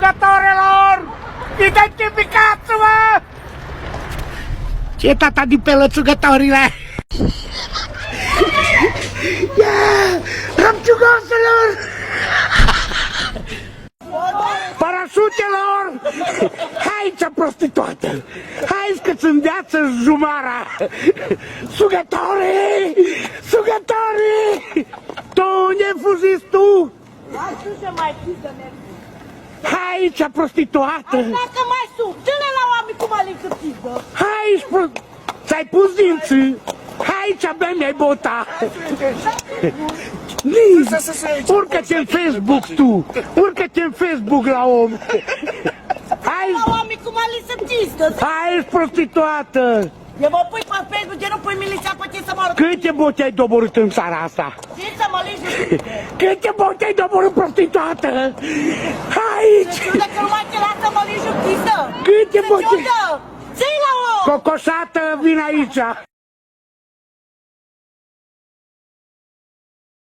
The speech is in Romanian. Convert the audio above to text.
Jucătorilor, identificați-vă! Ce e tata din pe lățugătorile? Ia, rămciugoselor! Parașutelor! Hai, ce prostituată! Hai că-ți îndeață jumara! Sugătorii! Sugătorii! Tu unde fugiți tu? Hai, ce prostituată! Dacă mai sunt, dă-le la oameni cum alegi să țipă. Hai, ți-ai pus dinții! Hai, ce abia mi-ai bota! Urcă-te în Facebook tu! Urcă-te în Facebook la om! Hai! La oameni cum alegi să țipă. Hai, ești prostituată! Eu mă pui pe Facebook, de nu pui miliția pe ce să mă arăt. Câte bote ai doborât în țara asta? Ce să mă alegi? Câte bote ai doborât, prostituată? Aici! Dacă nu mai te lasă mă alegi justiță. Câte bote? Ți-i la om! Cocoșată, vin aici!